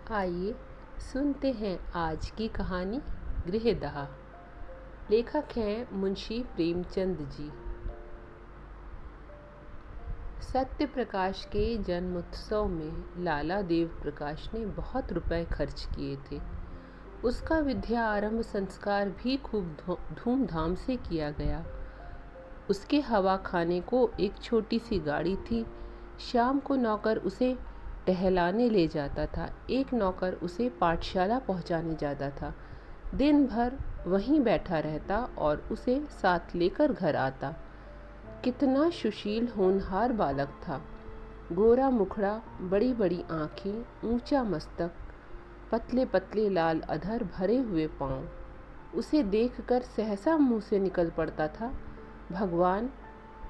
आइए सुनते हैं आज की कहानी गृहदाह। लेखक हैं मुंशी प्रेमचंद जी। सत्य प्रकाश के जन्मोत्सव में लाला देव प्रकाश ने बहुत रुपए खर्च किए थे। उसका विद्या आरंभ संस्कार भी खूब धूमधाम से किया गया। उसके हवा खाने को एक छोटी सी गाड़ी थी। शाम को नौकर उसे टहलाने ले जाता था, एक नौकर उसे पाठशाला पहुंचाने जाता था। दिन भर वहीं बैठा रहता और उसे साथ लेकर घर आता। कितना सुशील होनहार बालक था। गोरा मुखड़ा, बड़ी बड़ी आंखें, ऊंचा मस्तक, पतले पतले लाल अधर, भरे हुए पांव। उसे देखकर सहसा मुंह से निकल पड़ता था, भगवान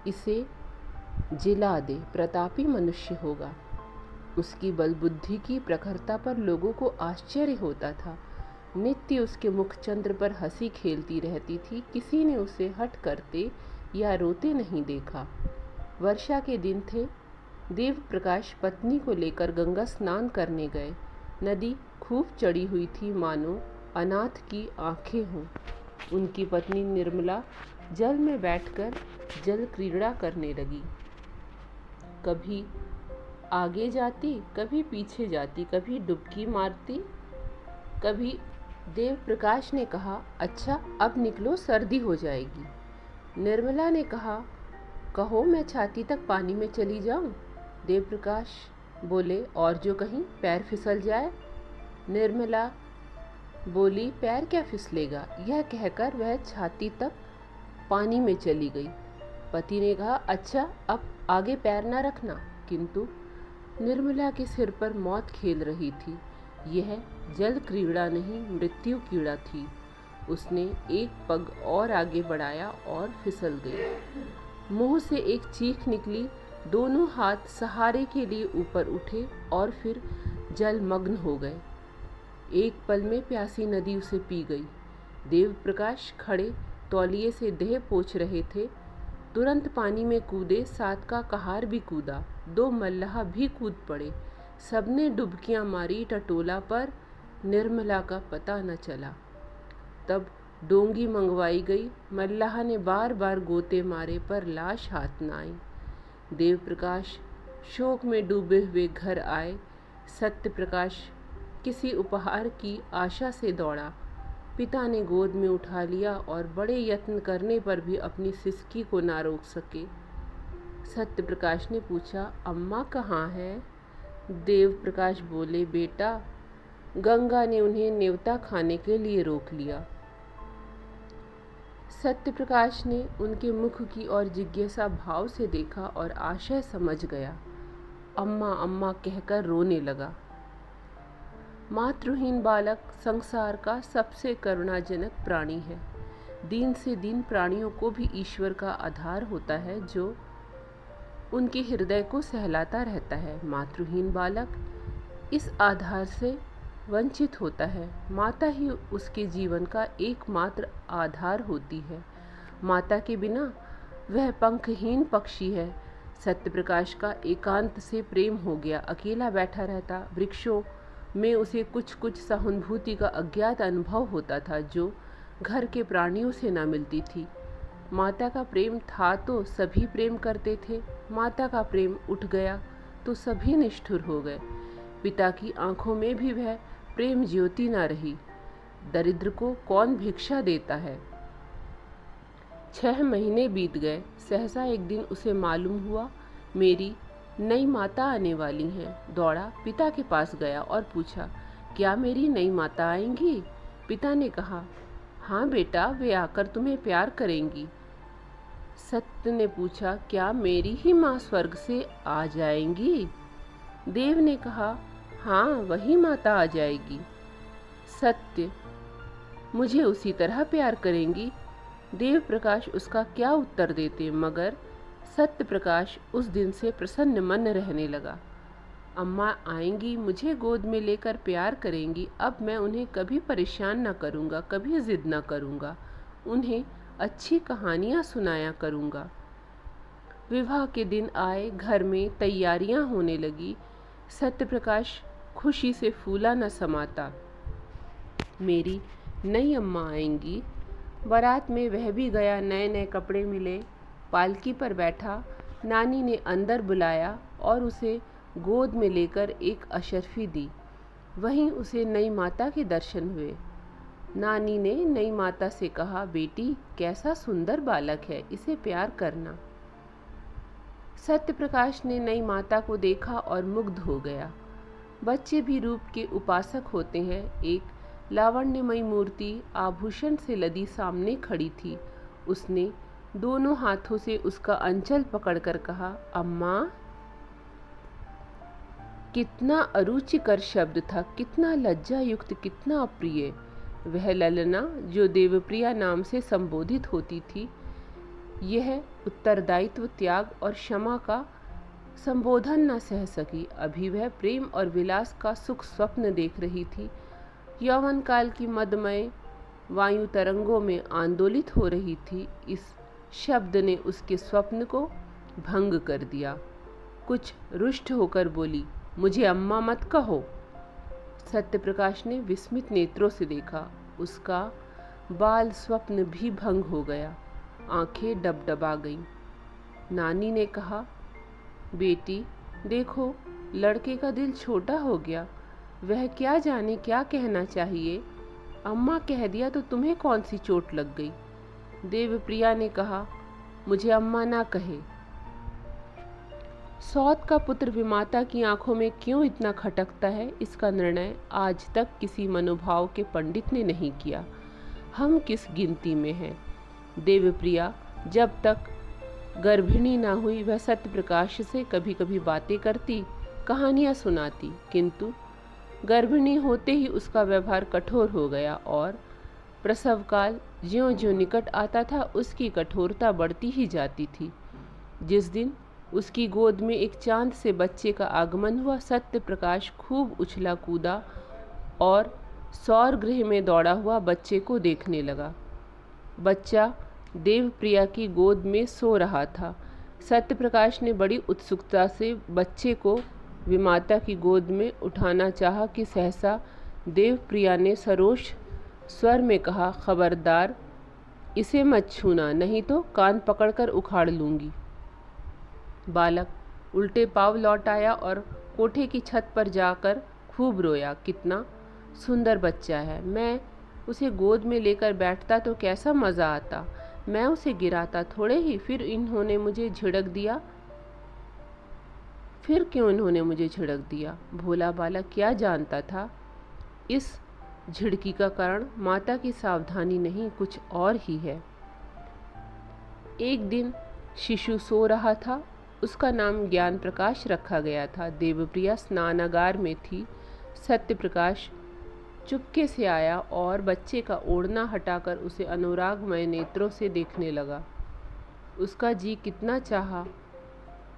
इसे जिला दे, प्रतापी मनुष्य होगा। उसकी बलबुद्धि की प्रखरता पर लोगों को आश्चर्य होता था। नित्य उसके मुख चंद्र पर हंसी खेलती रहती थी। किसी ने उसे हठ करते या रोते नहीं देखा। वर्षा के दिन थे। देव प्रकाश पत्नी को लेकर गंगा स्नान करने गए। नदी खूब चढ़ी हुई थी, मानो अनाथ की आंखें हों। उनकी पत्नी निर्मला जल में बैठकर जल क्रीड़ा करने लगी। कभी आगे जाती, कभी पीछे जाती, कभी डुबकी मारती, कभी। देव प्रकाश ने कहा, अच्छा अब निकलो, सर्दी हो जाएगी। निर्मला ने कहा, कहो मैं छाती तक पानी में चली जाऊं। देव प्रकाश बोले, और जो कहीं पैर फिसल जाए। निर्मला बोली, पैर क्या फिसलेगा। यह कहकर वह छाती तक पानी में चली गई। पति ने कहा, अच्छा अब आगे पैर न रखना। किंतु निर्मला के सिर पर मौत खेल रही थी। यह जल क्रीड़ा नहीं, मृत्यु कीड़ा थी। उसने एक पग और आगे बढ़ाया और फिसल गई। मुंह से एक चीख निकली। दोनों हाथ सहारे के लिए ऊपर उठे और फिर जलमग्न हो गए। एक पल में प्यासी नदी उसे पी गई। देव प्रकाश खड़े तौलिए से देह पोंछ रहे थे। तुरंत पानी में कूदे, साथ का कहार भी कूदा, दो मल्लाह भी कूद पड़े। सबने डुबकियां मारी टटोला, पर निर्मला का पता न चला। तब डोंगी मंगवाई गई। मल्लाह ने बार बार गोते मारे, पर लाश हाथ न आई। देव प्रकाश शोक में डूबे हुए घर आए। सत्य प्रकाश किसी उपहार की आशा से दौड़ा। पिता ने गोद में उठा लिया और बड़े यत्न करने पर भी अपनी सिसकी को ना रोक सके। सत्य प्रकाश ने पूछा, अम्मा कहाँ है। देव प्रकाश बोले, बेटा गंगा ने उन्हें न्योता खाने के लिए रोक लिया। सत्य प्रकाश ने उनके मुख की ओर जिज्ञासा भाव से देखा और आशय समझ गया। अम्मा अम्मा कहकर रोने लगा। मातृहीन बालक संसार का सबसे करुणाजनक प्राणी है। दीन से दीन प्राणियों को भी ईश्वर का आधार होता है, जो उनके हृदय को सहलाता रहता है। मातृहीन बालक इस आधार से वंचित होता है। माता ही उसके जीवन का एकमात्र आधार होती है। माता के बिना वह पंखहीन पक्षी है। सत्य प्रकाश का एकांत से प्रेम हो गया। अकेला बैठा रहता। वृक्षों में उसे कुछ कुछ सहानुभूति का अज्ञात अनुभव होता था, जो घर के प्राणियों से न मिलती थी। माता का प्रेम था तो सभी प्रेम करते थे। माता का प्रेम उठ गया तो सभी निष्ठुर हो गए। पिता की आंखों में भी वह प्रेम ज्योति न रही। दरिद्र को कौन भिक्षा देता है। 6 महीने बीत गए। सहसा एक दिन उसे मालूम हुआ, मेरी नई माता आने वाली हैं। दौड़ा पिता के पास गया और पूछा, क्या मेरी नई माता आएंगी। पिता ने कहा, हाँ बेटा, वे आकर तुम्हें प्यार करेंगी। सत्य ने पूछा, क्या मेरी ही माँ स्वर्ग से आ जाएंगी। देव ने कहा, हाँ वही माता आ जाएगी। सत्य मुझे उसी तरह प्यार करेंगी। देव प्रकाश उसका क्या उत्तर देते, मगर सत्य प्रकाश उस दिन से प्रसन्न मन रहने लगा। अम्मा आएंगी, मुझे गोद में लेकर प्यार करेंगी। अब मैं उन्हें कभी परेशान न करूँगा, कभी जिद न करूँगा। उन्हें अच्छी कहानियाँ सुनाया करूँगा। विवाह के दिन आए। घर में तैयारियाँ होने लगी। सत्य प्रकाश खुशी से फूला न समाता। मेरी नई अम्मा आएंगी। बारात में वह भी गया, नए नए कपड़े मिले, पालकी पर बैठा। नानी ने अंदर बुलाया और उसे गोद में लेकर एक अशर्फी दी। वहीं उसे नई माता के दर्शन हुए। नानी ने नई माता से कहा, बेटी कैसा सुंदर बालक है, इसे प्यार करना। सत्यप्रकाश ने नई माता को देखा और मुग्ध हो गया। बच्चे भी रूप के उपासक होते हैं। एक लावण्यमयी मूर्ति आभूषण से लदी सामने खड़ी थी। उसने दोनों हाथों से उसका अंचल पकड़कर कहा, अम्मा। कितना अरुचिकर शब्द था, कितना लज्जा युक्त, कितना अप्रिय। वह ललना जो देवप्रिया नाम से संबोधित होती थी, यह उत्तरदायित्व, त्याग और क्षमा का संबोधन न सह सकी। अभी वह प्रेम और विलास का सुख स्वप्न देख रही थी। यौवन काल की मदमय वायु तरंगों में आंदोलित हो रही थी। इस शब्द ने उसके स्वप्न को भंग कर दिया। कुछ रुष्ट होकर बोली, मुझे अम्मा मत कहो। सत्यप्रकाश ने विस्मित नेत्रों से देखा। उसका बाल स्वप्न भी भंग हो गया। आंखें डबडबा गईं। नानी ने कहा, बेटी देखो, लड़के का दिल छोटा हो गया, वह क्या जाने क्या कहना चाहिए। अम्मा कह दिया तो तुम्हें कौन सी चोट लग गई। देवप्रिया ने कहा, मुझे अम्मा ना कहे। सौत का पुत्र विमाता की आंखों में क्यों इतना खटकता है, इसका निर्णय आज तक किसी मनोभाव के पंडित ने नहीं किया। हम किस गिनती में हैं। देवप्रिया जब तक गर्भिणी ना हुई, वह सत्यप्रकाश से कभी कभी बातें करती, कहानियां सुनाती, किंतु गर्भिणी होते ही उसका व्यवहार कठोर हो गया और प्रसव काल ज्यों-ज्यों निकट आता था, उसकी कठोरता बढ़ती ही जाती थी। जिस दिन उसकी गोद में एक चांद से बच्चे का आगमन हुआ, सत्यप्रकाश खूब उछला कूदा और सौर गृह में दौड़ा हुआ बच्चे को देखने लगा। बच्चा देवप्रिया की गोद में सो रहा था। सत्यप्रकाश ने बड़ी उत्सुकता से बच्चे को विमाता की गोद में उठाना चाहा कि सहसा देवप्रिया ने सरोष स्वर में कहा, खबरदार, इसे मत छूना, नहीं तो कान पकड़कर उखाड़ लूंगी। बालक उल्टे पांव लौट आया और कोठे की छत पर जाकर खूब रोया। कितना सुंदर बच्चा है, मैं उसे गोद में लेकर बैठता तो कैसा मज़ा आता। मैं उसे गिराता थोड़े ही, फिर इन्होंने मुझे झिड़क दिया। फिर क्यों इन्होंने मुझे झिड़क दिया। भोला बालक क्या जानता था, इस झिड़की का कारण माता की सावधानी नहीं, कुछ और ही है। एक दिन शिशु सो रहा था। उसका नाम ज्ञान प्रकाश रखा गया था। देवप्रिया स्नानागार में थी। सत्यप्रकाश चुपके से आया और बच्चे का ओढ़ना हटाकर उसे अनुरागमय नेत्रों से देखने लगा। उसका जी कितना चाहा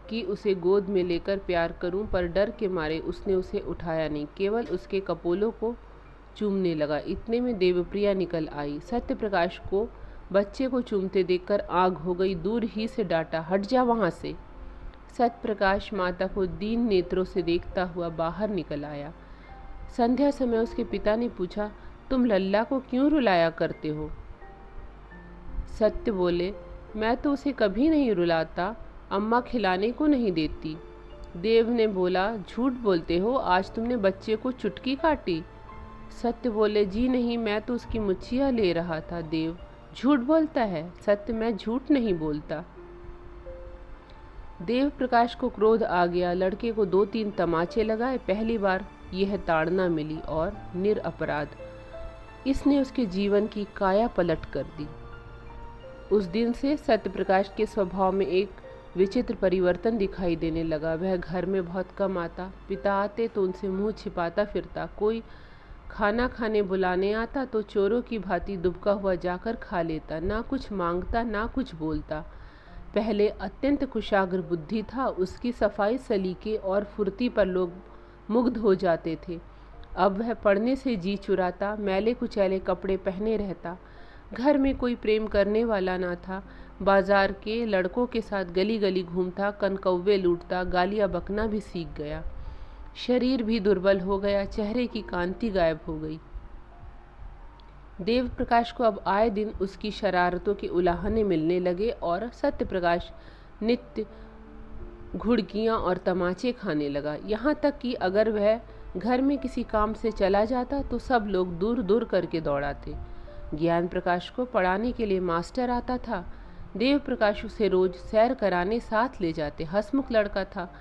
कि उसे गोद में लेकर प्यार करूं, पर डर के मारे उसने उसे उठाया नहीं, केवल उसके कपोलों को चूमने लगा। इतने में देवप्रिया निकल आई। सत्यप्रकाश को बच्चे को चूमते देखकर आग हो गई। दूर ही से डांटा, हट जा वहाँ से। सत्यप्रकाश माता को दीन नेत्रों से देखता हुआ बाहर निकल आया। संध्या समय उसके पिता ने पूछा, तुम लल्ला को क्यों रुलाया करते हो। सत्य बोले, मैं तो उसे कभी नहीं रुलाता, अम्मा खिलाने को नहीं देती। देव ने बोला, झूठ बोलते हो, आज तुमने बच्चे को चुटकी काटी। सत्य बोले, जी नहीं, मैं तो उसकी मुच्छिया ले रहा था। देव, झूठ बोलता है। सत्य, मैं झूठ नहीं बोलता। देव प्रकाश को क्रोध आ गया। लड़के को 2-3 तमाचे लगाए। पहली बार यह ताड़ना मिली और निरपराध। इसने उसके जीवन की काया पलट कर दी। उस दिन से सत्यप्रकाश के स्वभाव में एक विचित्र परिवर्तन दिखाई देने लगा। वह घर में बहुत कम आता। पिता आते तो उनसे मुंह छिपाता फिरता। कोई खाना खाने बुलाने आता तो चोरों की भांति दुबका हुआ जाकर खा लेता। ना कुछ मांगता, ना कुछ बोलता। पहले अत्यंत कुशाग्र बुद्धि था। उसकी सफाई, सलीके और फुर्ती पर लोग मुग्ध हो जाते थे। अब वह पढ़ने से जी चुराता, मैले कुचैले कपड़े पहने रहता। घर में कोई प्रेम करने वाला ना था। बाजार के लड़कों के साथ गली गली घूमता, कनकौवे लूटता, गालियाँ बकना भी सीख गया। शरीर भी दुर्बल हो गया, चेहरे की कांति गायब हो गई। देव प्रकाश को अब आए दिन उसकी शरारतों के उलाहने मिलने लगे और सत्य प्रकाश नित्य घुड़कियाँ और तमाचे खाने लगा। यहाँ तक कि अगर वह घर में किसी काम से चला जाता तो सब लोग दूर दूर करके दौड़ाते। ज्ञान प्रकाश को पढ़ाने के लिए मास्टर आता था। देव प्रकाश उसे रोज सैर कराने साथ ले जाते। हंसमुख लड़का था।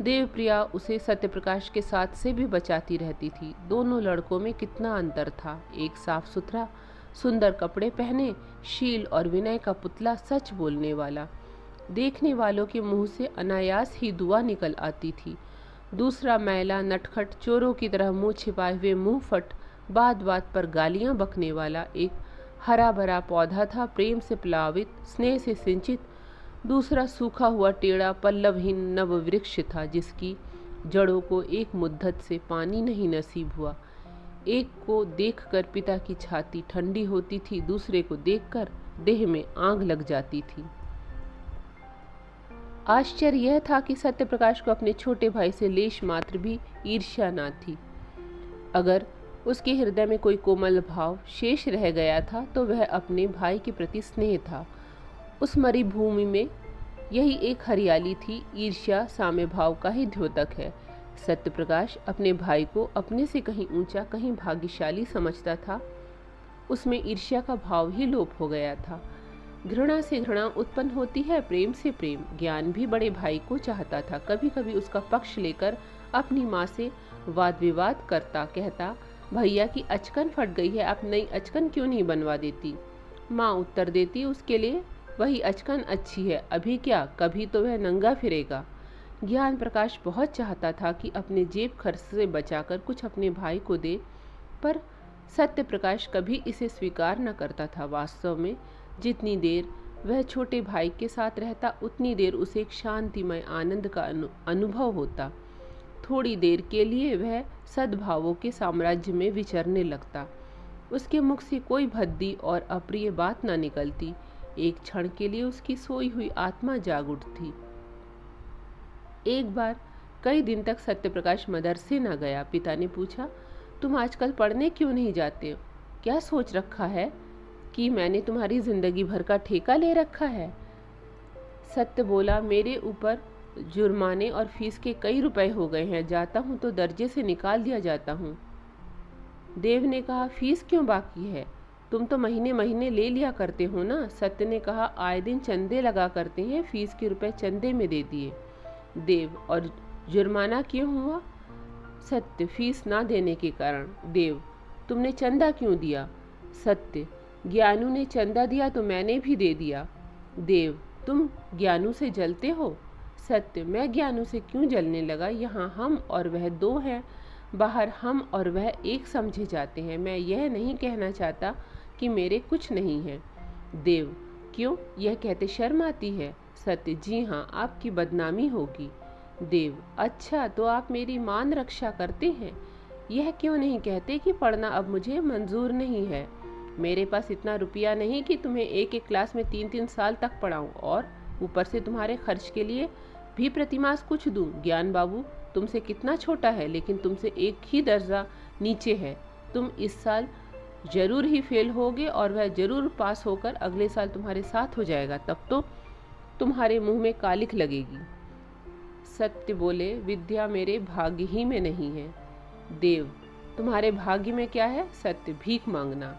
देवप्रिया उसे सत्य प्रकाश के साथ से भी बचाती रहती थी। दोनों लड़कों में कितना अंतर था। एक साफ सुथरा, सुंदर कपड़े पहने, शील और विनय का पुतला, सच बोलने वाला। देखने वालों के मुंह से अनायास ही दुआ निकल आती थी। दूसरा मैला, नटखट, चोरों की तरह मुंह छिपाए हुए, मुंह फट, बात बात पर गालियां बकने वाला एक हरा भरा पौधा था, प्रेम से प्लावित, स्नेह से सिंचित। दूसरा सूखा हुआ, टेढ़ा, पल्लवहीन नव वृक्ष था, जिसकी जड़ों को एक मुद्दत से पानी नहीं नसीब हुआ। एक को देखकर पिता की छाती ठंडी होती थी, दूसरे को देखकर देह में आग लग जाती थी। आश्चर्य यह था कि सत्य प्रकाश को अपने छोटे भाई से लेश मात्र भी ईर्ष्या न थी। अगर उसके हृदय में कोई कोमल भाव शेष रह गया था तो वह अपने भाई के प्रति स्नेह था। उस मरी भूमि में यही एक हरियाली थी। ईर्ष्या साम्य भाव का ही द्योतक है। सत्य प्रकाश अपने भाई को अपने से कहीं ऊंचा, कहीं भाग्यशाली समझता था। उसमें ईर्ष्या का भाव ही लोप हो गया था। घृणा से घृणा उत्पन्न होती है, प्रेम से प्रेम। ज्ञान भी बड़े भाई को चाहता था। कभी कभी उसका पक्ष लेकर अपनी माँ से वाद विवाद करता, कहता, भैया की अचकन फट गई है, आप नई अचकन क्यों नहीं बनवा देती। माँ उत्तर देती, उसके लिए वही अचकन अच्छी है, अभी क्या, कभी तो वह नंगा फिरेगा। ज्ञान प्रकाश बहुत चाहता था कि अपने जेब खर्च से बचाकर कुछ अपने भाई को दे, पर सत्य प्रकाश कभी इसे स्वीकार न करता था। वास्तव में जितनी देर वह छोटे भाई के साथ रहता उतनी देर उसे एक शांतिमय आनंद का अनुभव होता। थोड़ी देर के लिए वह सद्भावों के साम्राज्य में विचरने लगता। उसके मुख से कोई भद्दी और अप्रिय बात न निकलती। एक क्षण के लिए उसकी सोई हुई आत्मा जाग उठती। एक बार कई दिन तक सत्य प्रकाश मदरसे न गया। पिता ने पूछा, तुम आजकल पढ़ने क्यों नहीं जाते हो? क्या सोच रखा है कि मैंने तुम्हारी जिंदगी भर का ठेका ले रखा है? सत्य बोला, मेरे ऊपर जुर्माने और फीस के कई रुपए हो गए हैं, जाता हूँ तो दर्जे से निकाल दिया जाता हूँ। देव ने कहा, फीस क्यों बाकी है? तुम तो महीने महीने ले लिया करते हो ना। सत्य ने कहा, आए दिन चंदे लगा करते हैं, फीस के रुपए चंदे में दे दिए। देव, और जुर्माना क्यों हुआ? सत्य, फीस ना देने के कारण। देव, तुमने चंदा क्यों दिया? सत्य, ज्ञानू ने चंदा दिया तो मैंने भी दे दिया। देव, तुम ज्ञानू से जलते हो? सत्य, मैं ज्ञानू से क्यों जलने लगा? यहाँ हम और वह दो हैं, बाहर हम और वह एक समझे जाते हैं। मैं यह नहीं कहना चाहता कि मेरे कुछ नहीं है। देव, क्यों, यह कहते शर्म आती है? सत्य, जी हाँ, आपकी बदनामी होगी। देव, अच्छा, तो आप मेरी मान रक्षा करते हैं। यह क्यों नहीं कहते कि पढ़ना अब मुझे मंजूर नहीं है? मेरे पास इतना रुपया नहीं कि तुम्हें एक एक क्लास में 3-3 साल तक पढ़ाऊं और ऊपर से तुम्हारे खर्च के लिए भी प्रतिमास कुछ दूं। ज्ञान बाबू तुमसे कितना छोटा है, लेकिन तुमसे एक ही दर्जा नीचे है। तुम इस साल जरूर ही फेल होगे और वह जरूर पास होकर अगले साल तुम्हारे साथ हो जाएगा। तब तो तुम्हारे मुंह में कालिख लगेगी। सत्य बोले, विद्या मेरे भाग्य ही में नहीं है। देव, तुम्हारे भाग्य में क्या है? सत्य, भीख मांगना।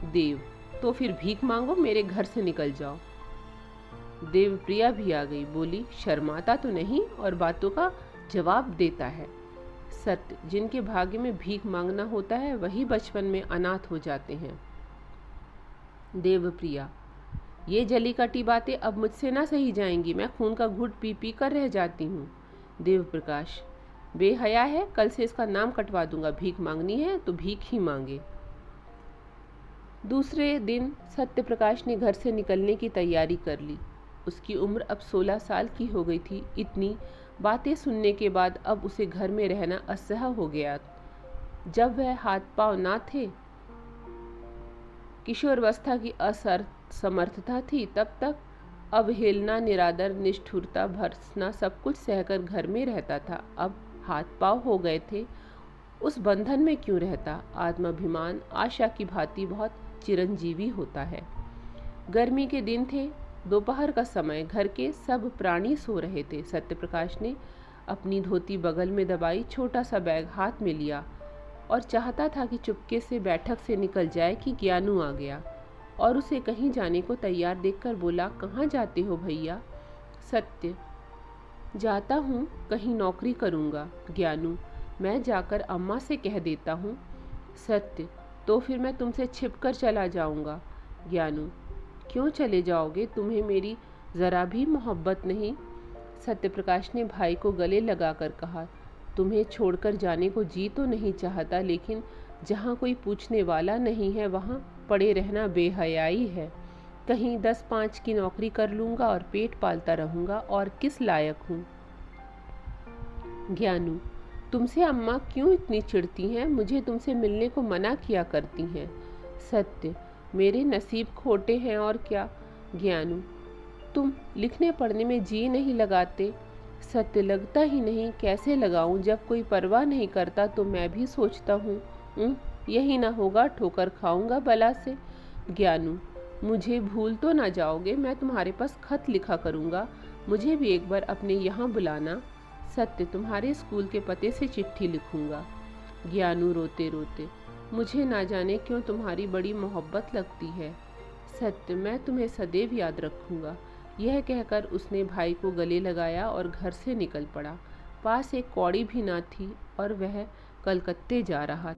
देव, तो फिर भीख मांगो, मेरे घर से निकल जाओ। देवप्रिया भी आ गई, बोली, शर्माता तो नहीं और बातों का जवाब देता है। सत्य, जिनके भाग्य में भीख मांगना होता है वही बचपन में अनाथ हो जाते हैं। देवप्रिया, ये जली कटी बातें अब मुझसे ना सही जाएंगी। मैं खून का घूंट पी पी कर रह जाती हूँ। देवप्रकाश, बेहया है, कल से इसका नाम कटवा दूंगा। भीख मांगनी है तो भीख ही मांगे। दूसरे दिन सत्य प्रकाश ने घर से निकलने की तैयारी कर ली। उसकी उम्र अब 16 साल की हो गई थी। इतनी बातें सुनने के बाद अब उसे घर में रहना असह्य हो गया। जब वह हाथ पांव ना थे, किशोरावस्था की असमर्थता थी, तब तक अवहेलना, निरादर, निष्ठुरता, भर्त्सना सब कुछ सहकर घर में रहता था। अब हाथ पांव हो गए थे, उस बंधन में क्यों रहता। आत्माभिमान आशा की भांति बहुत चिरंजीवी होता है। गर्मी के दिन थे, दोपहर का समय, घर के सब प्राणी सो रहे थे। सत्यप्रकाश ने अपनी धोती बगल में दबाई, छोटा सा बैग हाथ में लिया और चाहता था कि चुपके से बैठक से निकल जाए कि ज्ञानू आ गया और उसे कहीं जाने को तैयार देखकर बोला, कहाँ जाते हो भैया। सत्य, जाता हूँ, कहीं नौकरी करूँगा। ज्ञानू, मैं जाकर अम्मा से कह देता हूँ। सत्य, तो फिर मैं तुमसे छिपकर चला जाऊँगा। ज्ञानू, क्यों चले जाओगे, तुम्हें मेरी ज़रा भी मोहब्बत नहीं। सत्यप्रकाश ने भाई को गले लगाकर कहा, तुम्हें छोड़कर जाने को जी तो नहीं चाहता, लेकिन जहाँ कोई पूछने वाला नहीं है वहाँ पड़े रहना बेहयाई है। कहीं 10-5 की नौकरी कर लूँगा और पेट पालता रहूँगा, और किस लायक हूँ। ज्ञानू, तुमसे अम्मा क्यों इतनी चिढ़ती हैं, मुझे तुमसे मिलने को मना किया करती हैं। सत्य, मेरे नसीब खोटे हैं और क्या। ज्ञानू, तुम लिखने पढ़ने में जी नहीं लगाते। सत्य, लगता ही नहीं, कैसे लगाऊं, जब कोई परवाह नहीं करता तो मैं भी सोचता हूँ यही ना होगा, ठोकर खाऊंगा बला से। ज्ञानू, मुझे भूल तो ना जाओगे, मैं तुम्हारे पास खत लिखा करूँगा, मुझे भी एक बार अपने यहाँ बुलाना। सत्य, तुम्हारे स्कूल के पते से चिट्ठी लिखूँगा। ज्ञानू रोते रोते, मुझे ना जाने क्यों तुम्हारी बड़ी मोहब्बत लगती है। सत्य, मैं तुम्हें सदैव याद रखूँगा। यह कहकर उसने भाई को गले लगाया और घर से निकल पड़ा। पास एक कौड़ी भी ना थी और वह कलकत्ते जा रहा।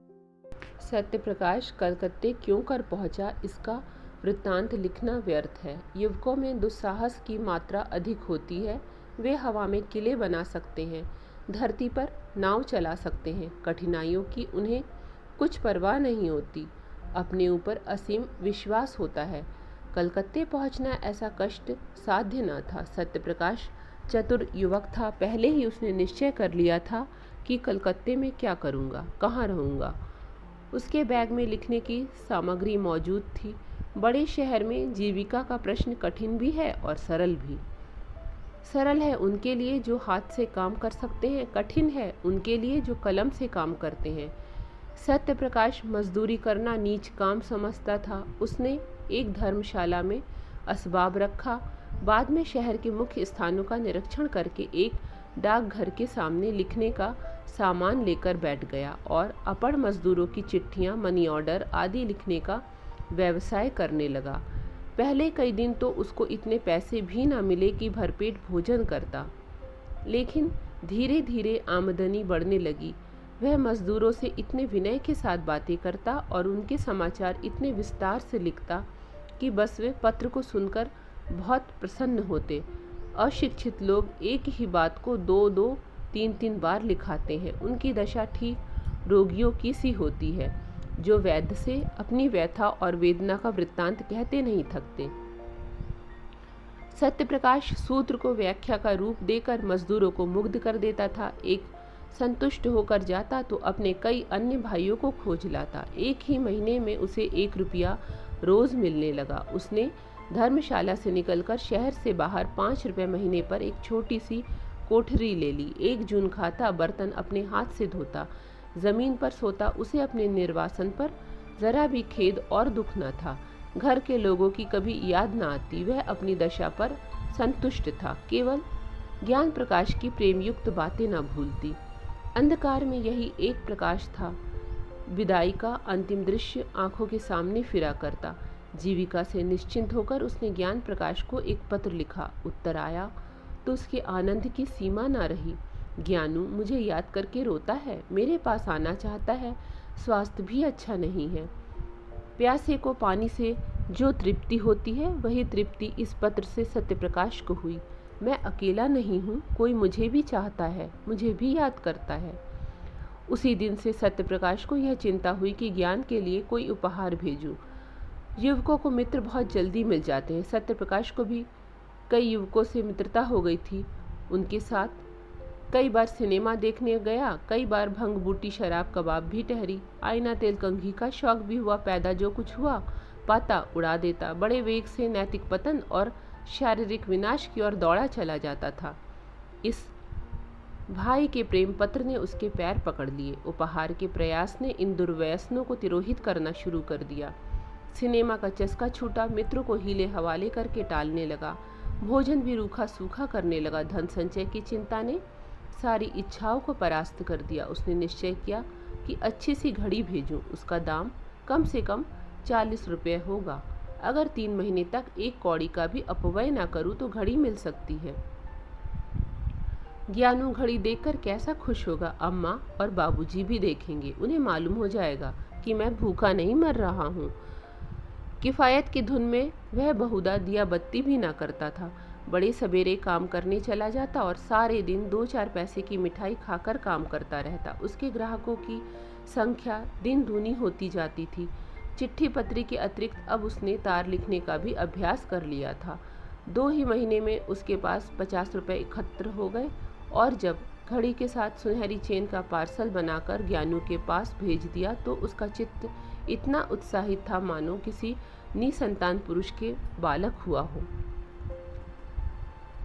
सत्यप्रकाश कलकत्ते क्यों कर पहुंचा, इसका वृत्तांत लिखना व्यर्थ है। युवकों में दुस्साहस की मात्रा अधिक होती है। वे हवा में किले बना सकते हैं, धरती पर नाव चला सकते हैं, कठिनाइयों की उन्हें कुछ परवाह नहीं होती, अपने ऊपर असीम विश्वास होता है। कलकत्ते पहुंचना ऐसा कष्ट साध्य न था। सत्यप्रकाश चतुर युवक था, पहले ही उसने निश्चय कर लिया था कि कलकत्ते में क्या करूँगा, कहाँ रहूँगा। उसके बैग में लिखने की सामग्री मौजूद थी। बड़े शहर में जीविका का प्रश्न कठिन भी है और सरल भी। सरल है उनके लिए जो हाथ से काम कर सकते हैं, कठिन है उनके लिए जो कलम से काम करते हैं। सत्यप्रकाश मजदूरी करना नीच काम समझता था। उसने एक धर्मशाला में असबाब रखा, बाद में शहर के मुख्य स्थानों का निरीक्षण करके एक डाकघर के सामने लिखने का सामान लेकर बैठ गया और अपढ़ मजदूरों की चिट्ठियां, मनी ऑर्डर आदि लिखने का व्यवसाय करने लगा। पहले कई दिन तो उसको इतने पैसे भी ना मिले कि भरपेट भोजन करता, लेकिन धीरे धीरे आमदनी बढ़ने लगी। वह मजदूरों से इतने विनय के साथ बातें करता और उनके समाचार इतने विस्तार से लिखता कि बस वे पत्र को सुनकर बहुत प्रसन्न होते। अशिक्षित लोग एक ही बात को 2-2, 3-3 बार लिखाते हैं। उनकी दशा ठीक रोगियों की सी होती है, जो वैद्य से अपनी व्यथा और वेदना का वृत्तांत कहते नहीं थकते। सत्यप्रकाश सूत्र को व्याख्या का रूप देकर मजदूरों को मुग्ध कर देता था। एक संतुष्ट होकर जाता तो अपने कई अन्य भाइयों को खोज लाता। एक ही महीने में उसे 1 रुपया रोज मिलने लगा। उसने धर्मशाला से निकलकर शहर से बाहर 5 रुपये महीने पर एक छोटी सी कोठरी ले ली। 1 जून खाता, बर्तन अपने हाथ से धोता, जमीन पर सोता। उसे अपने निर्वासन पर जरा भी खेद और दुख न था। घर के लोगों की कभी याद न आती। वह अपनी दशा पर संतुष्ट था, केवल ज्ञान प्रकाश की प्रेमयुक्त बातें न भूलती। अंधकार में यही एक प्रकाश था। विदाई का अंतिम दृश्य आंखों के सामने फिरा करता। जीविका से निश्चिंत होकर उसने ज्ञान प्रकाश को एक पत्र लिखा। उत्तर आया तो उसके आनंद की सीमा ना रही। ज्ञानू मुझे याद करके रोता है, मेरे पास आना चाहता है, स्वास्थ्य भी अच्छा नहीं है। प्यासे को पानी से जो तृप्ति होती है, वही तृप्ति इस पत्र से सत्यप्रकाश को हुई। मैं अकेला नहीं हूँ, कोई मुझे भी चाहता है, मुझे भी याद करता है। उसी दिन से सत्यप्रकाश को यह चिंता हुई कि ज्ञान के लिए कोई उपहार भेजूं। युवकों को मित्र बहुत जल्दी मिल जाते हैं। सत्यप्रकाश को भी कई युवकों से मित्रता हो गई थी। उनके साथ कई बार सिनेमा देखने गया, कई बार भंग बूटी शराब कबाब भी ठहरी। आईना तेल कंघी का शौक भी हुआ। पैदा जो कुछ हुआ पाता उड़ा देता। बड़े वेग से नैतिक पतन और शारीरिक विनाश की ओर दौड़ा चला जाता था। इस भाई के प्रेम पत्र ने उसके पैर पकड़ लिए। उपहार के प्रयास ने इन दुर्व्यसनों को तिरोहित करना शुरू कर दिया। सिनेमा का चस्का छूटा, मित्रों को हीले हवाले करके टालने लगा, भोजन भी रूखा सूखा करने लगा। धन संचय की चिंता ने सारी इच्छाओं को परास्त कर दिया। उसने निश्चय किया कि अच्छी सी घड़ी भेजूं। उसका दाम कम से कम 40 रुपये होगा। अगर 3 महीने तक एक कौड़ी का भी अपव्यय ना करूं तो घड़ी मिल सकती है। ज्ञानू घड़ी देखकर कैसा खुश होगा। अम्मा और बाबूजी भी देखेंगे, उन्हें मालूम हो जाएगा कि मैं भूखा नहीं मर रहा हूँ। किफ़ायत की धुन में वह बहुधा दिया बत्ती भी ना करता था। बड़े सवेरे काम करने चला जाता और सारे दिन 2-4 पैसे की मिठाई खाकर काम करता रहता। उसके ग्राहकों की संख्या दिन दूनी होती जाती थी। चिट्ठी पत्री के अतिरिक्त अब उसने तार लिखने का भी अभ्यास कर लिया था। 2 ही महीने में उसके पास 50 रुपये एकत्र हो गए और जब घड़ी के साथ सुनहरी चेन का पार्सल बनाकर ज्ञानू के पास भेज दिया तो उसका चित्त इतना उत्साहित था मानो किसी निसंतान पुरुष के बालक हुआ हो।